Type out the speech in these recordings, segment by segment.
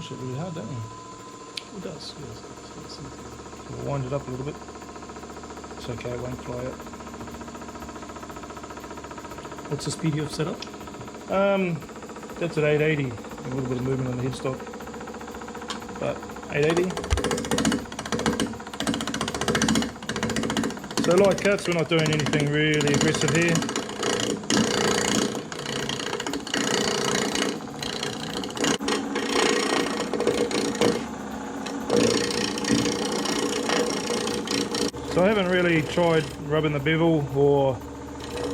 push it really hard, don't we? It does, yes. We'll wind it up a little bit. It's okay, it won't fly out. What's the speed you have set up? That's at 880. A little bit of movement on the headstock. But 880. So light cuts, we're not doing anything really aggressive here. So I haven't really tried rubbing the bevel or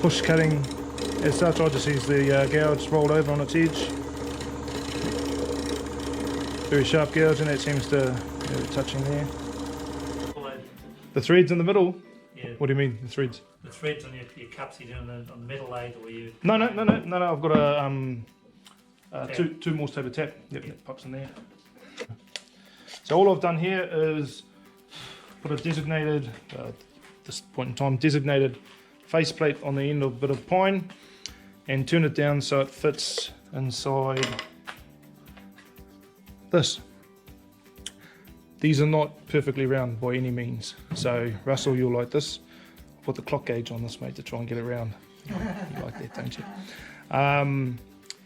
push cutting as such. I just use the gouge rolled over on its edge. Very sharp gouge, and that seems to touching there. The threads in the middle? Yeah. What do you mean, the threads? The threads on your cups you doing on the metal lathe, or you? No, I've got a 2 Morse taper tap. Yep, that pops in there. So all I've done here is put a designated, this point in time, designated faceplate on the end of a bit of pine and turn it down so it fits inside this. These are not perfectly round by any means, so Russell, you'll like this. Put the clock gauge on this, mate, to try and get it round. You like that, don't you?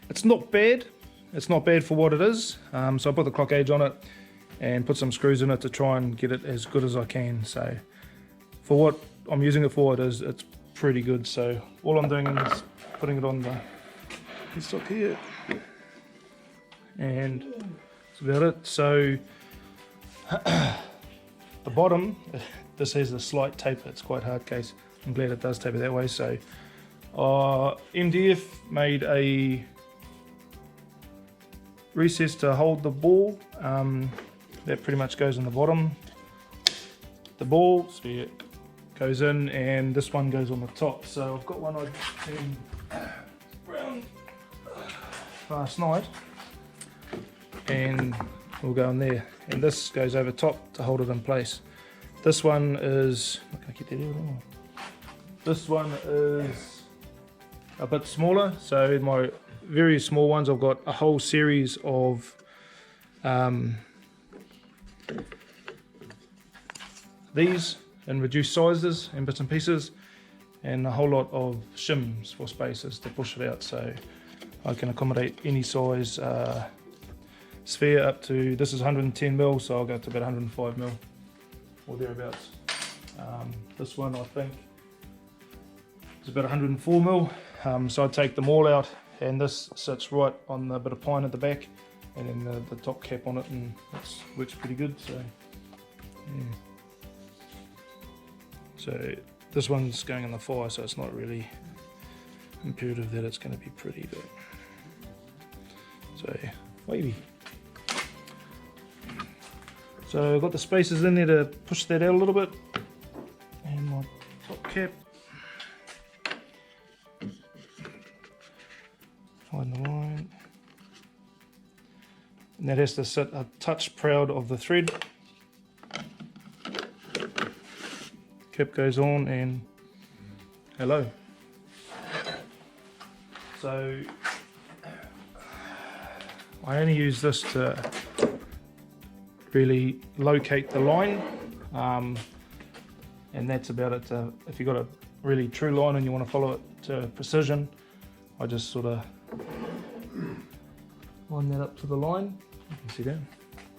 It's not bad. It's not bad for what it is. So I put the clock gauge on it and put some screws in it to try and get it as good as I can. So for what I'm using it for, it's pretty good. So all I'm doing is putting it on the headstock here, and that's about it. So the bottom, this has a slight taper. It's quite hard case. I'm glad it does taper that way. So MDF made a recess to hold the ball. That pretty much goes in the bottom. The ball, so it goes in, and this one goes on the top. So I've got one I came round last night, and we'll go in there. And this goes over top to hold it in place. This one is, I can't get that out, am I? This one is a bit smaller. So my very small ones, I've got a whole series of these in reduced sizes and bits and pieces, and a whole lot of shims for spaces to push it out, so I can accommodate any size sphere up to, this is 110 mil, so I'll go to about 105 mil or thereabouts. This one I think is about 104 mil, so I take them all out, and this sits right on the bit of pine at the back, and then the top cap on it, and that works pretty good. So yeah. So this one's going in the fire, so it's not really imperative that it's going to be pretty, but so wavy. So I've got the spacers in there to push that out a little bit, and my top cap. Find the line. And that has to sit a touch proud of the thread. Cap goes on, and hello. So I only use this to really locate the line, and that's about it. If you've got a really true line and you want to follow it to precision, I just sort of line that up to the line. You can see that.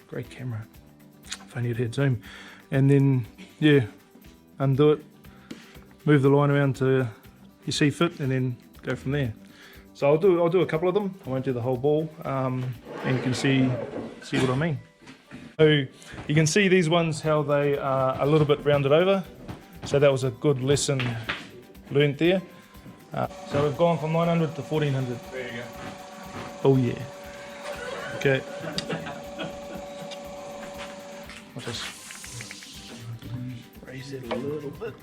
Great camera. If only it had zoom. And then, yeah, undo it, move the line around to you see fit, and then go from there. So I'll do a couple of them. I won't do the whole ball, and you can see what I mean. So you can see these ones, how they are a little bit rounded over. So that was a good lesson learnt there. So we've gone from 900 to 1400. There you go. Oh yeah. Okay. I'll just raise it a little bit.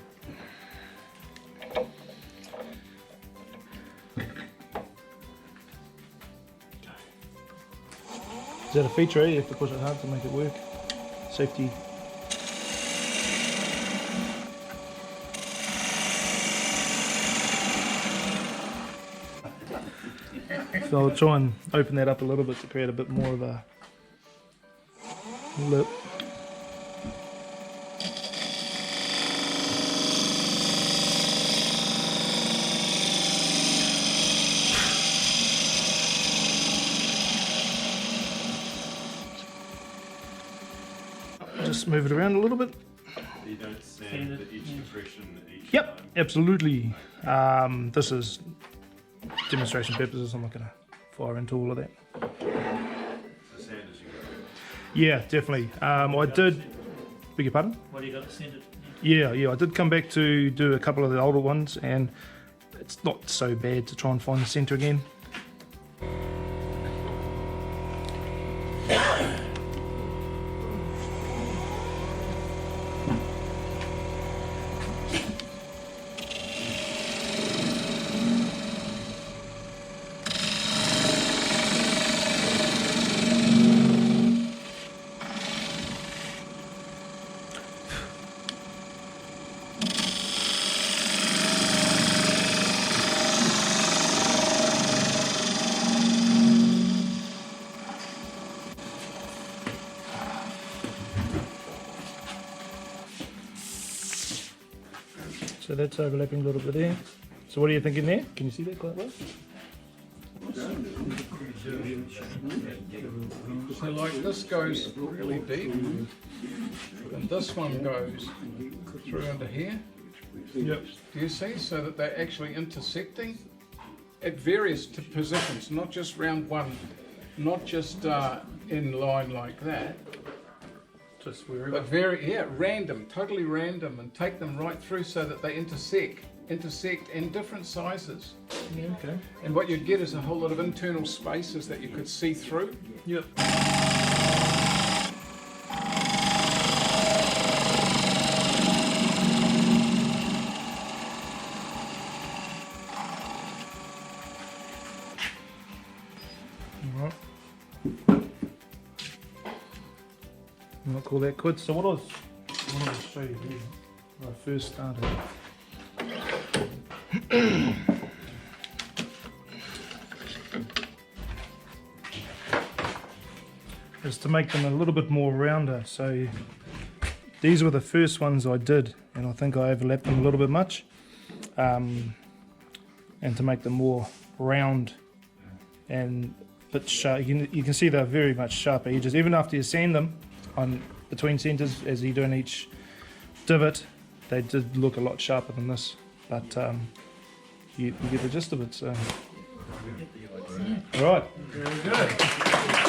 Is that a feature? You have to push it hard to make it work. Safety. So I'll try and open that up a little bit to create a bit more of a lip. Just move it around a little bit. You don't sand each depression each Yep, time. absolutely. This is demonstration purposes. I'm not going to fire into all of that. So sand as you go. Yeah, definitely. I did. Beg your pardon? What do you got to send it? Yeah. I did come back to do a couple of the older ones, and it's not so bad to try and find the centre again. So that's overlapping a little bit there. So what are you thinking there? Can you see that quite well? So like this goes really deep, and this one goes through into here. Yep. Do you see? So that they're actually intersecting at various positions, not just round one, not just in line like that, Just wherever. but random, totally random, and take them right through so that they intersect in different sizes. Yeah, okay. And what you'd get is a whole lot of internal spaces that you could see through. Yep. Alright. I'm not call that good. So what I was to show you here, when I first started. Is to make them a little bit more rounder. So these were the first ones I did, and I think I overlapped them a little bit much. And to make them more round and a bit sharp, you can see they're very much sharper edges. Even after you sand them on between centres, as you do in each divot, they did look a lot sharper than this. But you get the gist of it. So, all right. Very good.